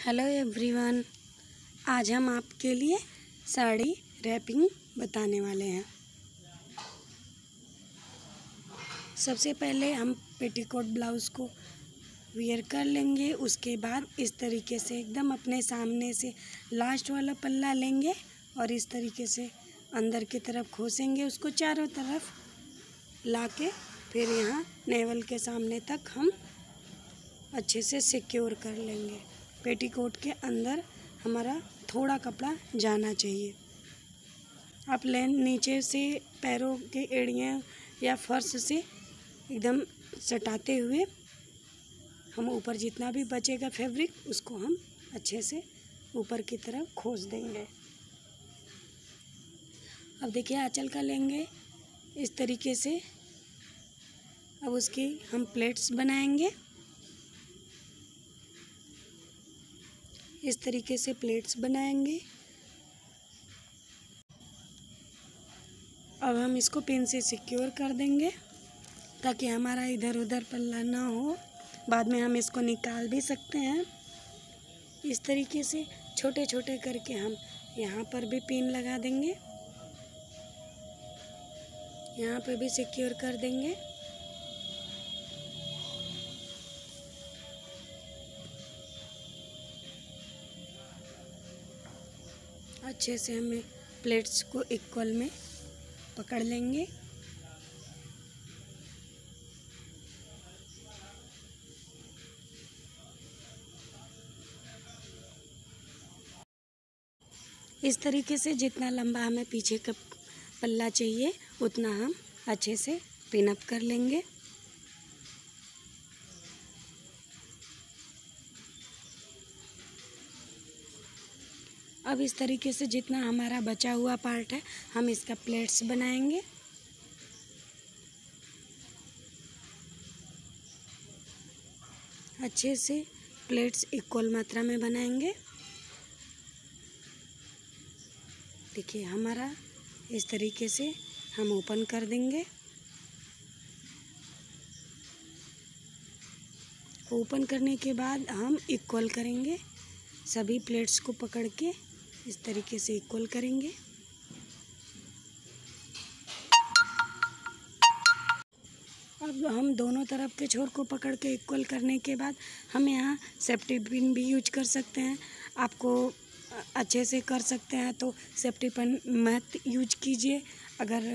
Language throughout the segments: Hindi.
हेलो एवरीवन, आज हम आपके लिए साड़ी रैपिंग बताने वाले हैं। सबसे पहले हम पेटीकोट ब्लाउज़ को वियर कर लेंगे। उसके बाद इस तरीके से एकदम अपने सामने से लास्ट वाला पल्ला लेंगे और इस तरीके से अंदर की तरफ खोसेंगे, उसको चारों तरफ लाके फिर यहाँ नेवल के सामने तक हम अच्छे से सिक्योर कर लेंगे। पेटीकोट के अंदर हमारा थोड़ा कपड़ा जाना चाहिए। आप लेन नीचे से पैरों के एड़ियाँ या फर्श से एकदम सटाते हुए हम ऊपर जितना भी बचेगा फैब्रिक उसको हम अच्छे से ऊपर की तरफ खोस देंगे। अब देखिए आंचल का लेंगे इस तरीके से। अब उसकी हम प्लेट्स बनाएंगे। इस तरीके से प्लेट्स बनाएंगे। अब हम इसको पिन से सिक्योर कर देंगे ताकि हमारा इधर उधर पल्ला ना हो। बाद में हम इसको निकाल भी सकते हैं। इस तरीके से छोटे छोटे करके हम यहाँ पर भी पिन लगा देंगे, यहाँ पर भी सिक्योर कर देंगे। अच्छे से हमें प्लेट्स को इक्वल में पकड़ लेंगे। इस तरीके से जितना लंबा हमें पीछे का पल्ला चाहिए उतना हम अच्छे से पिन अप कर लेंगे। अब इस तरीके से जितना हमारा बचा हुआ पार्ट है हम इसका प्लेट्स बनाएंगे। अच्छे से प्लेट्स इक्वल मात्रा में बनाएंगे। देखिए हमारा इस तरीके से हम ओपन कर देंगे। ओपन करने के बाद हम इक्वल करेंगे, सभी प्लेट्स को पकड़ के इस तरीके से इक्वल करेंगे। अब हम दोनों तरफ के छोर को पकड़ के इक्वल करने के बाद हम यहाँ सेफ्टी पिन भी यूज कर सकते हैं। आपको अच्छे से कर सकते हैं तो सेफ्टी पिन मत यूज कीजिए अगर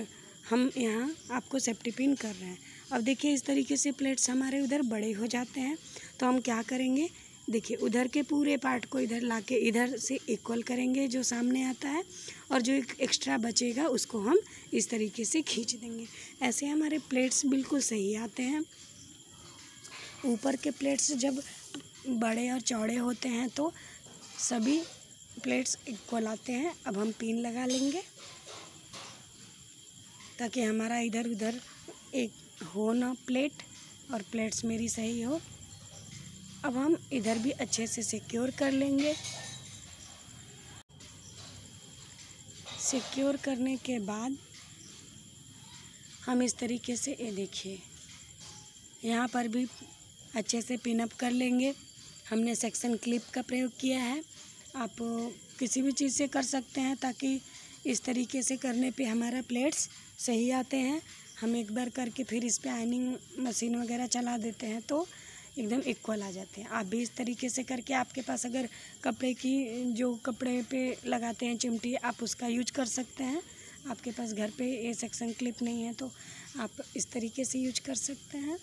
हम यहाँ आपको सेफ्टी पिन कर रहे हैं। अब देखिए इस तरीके से प्लेट्स हमारे उधर बड़े हो जाते हैं तो हम क्या करेंगे, देखिए उधर के पूरे पार्ट को इधर लाके इधर से इक्वल करेंगे जो सामने आता है, और जो एक एक्स्ट्रा बचेगा उसको हम इस तरीके से खींच देंगे। ऐसे हमारे प्लेट्स बिल्कुल सही आते हैं। ऊपर के प्लेट्स जब बड़े और चौड़े होते हैं तो सभी प्लेट्स इक्वल आते हैं। अब हम पिन लगा लेंगे ताकि हमारा इधर उधर एक हो ना प्लेट, और प्लेट्स मेरी सही हो। अब हम इधर भी अच्छे से सिक्योर कर लेंगे। सिक्योर करने के बाद हम इस तरीके से ये देखिए यहाँ पर भी अच्छे से पिन अप कर लेंगे। हमने सेक्शन क्लिप का प्रयोग किया है, आप किसी भी चीज़ से कर सकते हैं ताकि इस तरीके से करने पे हमारा प्लेट्स सही आते हैं। हम एक बार करके फिर इस पे आयनिंग मशीन वगैरह चला देते हैं तो एकदम इक्वल आ जाते हैं। आप भी इस तरीके से करके, आपके पास अगर कपड़े की जो कपड़े पे लगाते हैं चिमटी, आप उसका यूज कर सकते हैं। आपके पास घर पे ये सेक्शन क्लिप नहीं है तो आप इस तरीके से यूज कर सकते हैं।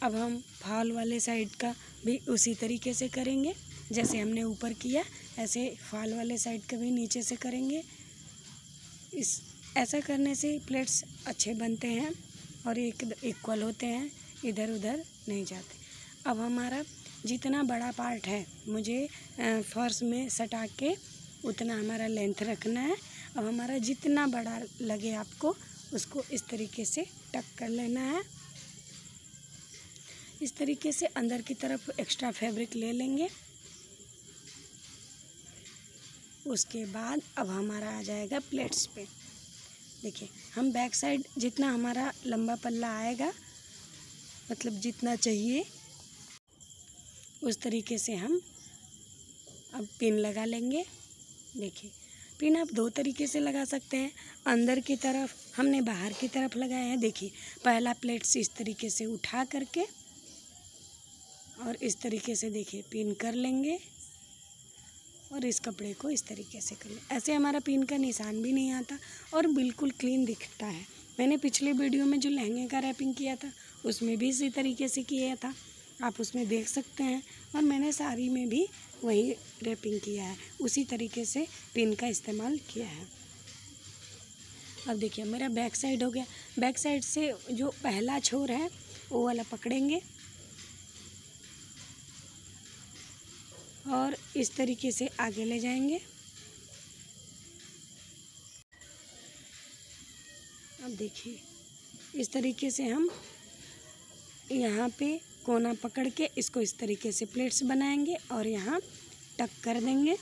अब हम फॉल वाले साइड का भी उसी तरीके से करेंगे जैसे हमने ऊपर किया, ऐसे फॉल वाले साइड का भी नीचे से करेंगे। ऐसा करने से प्लेट्स अच्छे बनते हैं और एक इक्वल होते हैं, इधर उधर नहीं जाते। अब हमारा जितना बड़ा पार्ट है मुझे फर्श में सटा के उतना हमारा लेंथ रखना है। अब हमारा जितना बड़ा लगे आपको उसको इस तरीके से टक कर लेना है। इस तरीके से अंदर की तरफ एक्स्ट्रा फैब्रिक ले लेंगे। उसके बाद अब हमारा आ जाएगा प्लेट्स पे। देखिए हम बैक साइड जितना हमारा लंबा पल्ला आएगा, मतलब जितना चाहिए उस तरीके से हम अब पिन लगा लेंगे। देखिए, पिन आप 2 तरीके से लगा सकते हैं। अंदर की तरफ, हमने बाहर की तरफ लगाया है। देखिए, पहला प्लेट्स इस तरीके से उठा करके और इस तरीके से देखिए पिन कर लेंगे और इस कपड़े को इस तरीके से कर लें। ऐसे हमारा पिन का निशान भी नहीं आता और बिल्कुल क्लीन दिखता है। मैंने पिछले वीडियो में जो लहंगे का रैपिंग किया था उसमें भी इसी तरीके से किया था, आप उसमें देख सकते हैं। और मैंने साड़ी में भी वही रैपिंग किया है, उसी तरीके से पिन का इस्तेमाल किया है। अब देखिए मेरा बैक साइड हो गया। बैक साइड से जो पहला छोर है वो वाला पकड़ेंगे और इस तरीके से आगे ले जाएंगे। अब देखिए इस तरीके से हम यहाँ पे कोना पकड़ के इसको इस तरीके से प्लेट्स बनाएंगे और यहाँ टक कर देंगे।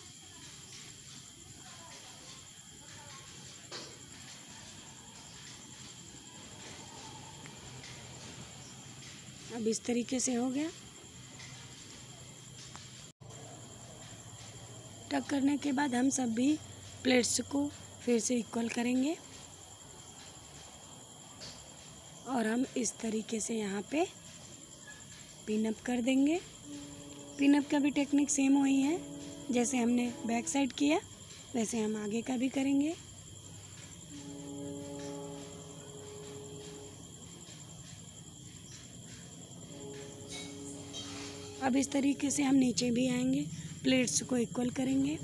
अब इस तरीके से हो गया। टक करने के बाद हम सभी प्लेट्स को फिर से इक्वल करेंगे और हम इस तरीके से यहाँ पे पिन अप कर देंगे। पिन अप का भी टेक्निक सेम वही है, जैसे हमने बैक साइड किया वैसे हम आगे का भी करेंगे। अब इस तरीके से हम नीचे भी आएंगे, प्लेट्स को इक्वल करेंगे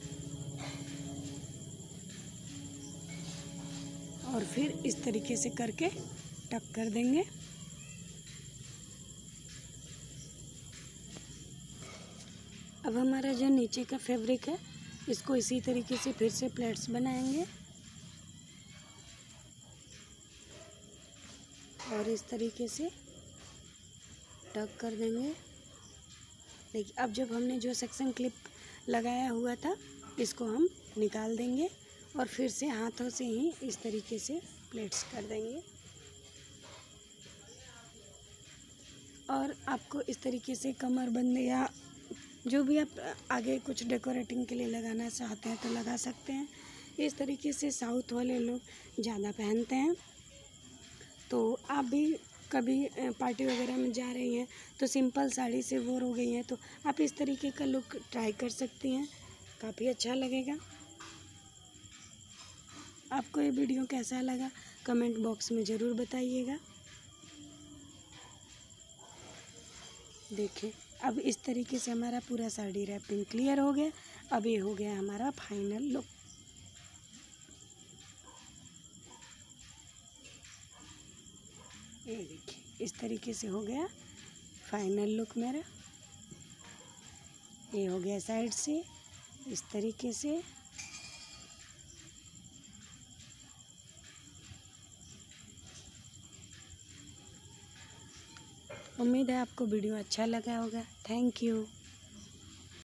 और फिर इस तरीके से करके टक कर देंगे। अब हमारा जो नीचे का फैब्रिक है इसको इसी तरीके से फिर से प्लेट्स बनाएंगे और इस तरीके से टक कर देंगे। देखिए, अब जब हमने जो सेक्शन क्लिप लगाया हुआ था इसको हम निकाल देंगे और फिर से हाथों से ही इस तरीके से प्लेट्स कर देंगे। और आपको इस तरीके से कमरबंद या जो भी आप आगे कुछ डेकोरेटिंग के लिए लगाना चाहते हैं तो लगा सकते हैं। इस तरीके से साउथ वाले लोग ज़्यादा पहनते हैं। तो आप भी कभी पार्टी वगैरह में जा रही हैं तो सिंपल साड़ी से बोर हो गई हैं तो आप इस तरीके का लुक ट्राई कर सकती हैं, काफ़ी अच्छा लगेगा। आपको ये वीडियो कैसा लगा कमेंट बॉक्स में ज़रूर बताइएगा। देखिए, अब इस तरीके से हमारा पूरा साड़ी रैपिंग क्लियर हो गया। अब ये हो गया हमारा फाइनल लुक। ये देखिए इस तरीके से हो गया फाइनल लुक मेरा। ये हो गया साइड से इस तरीके से। उम्मीद है आपको वीडियो अच्छा लगा होगा। Thank you.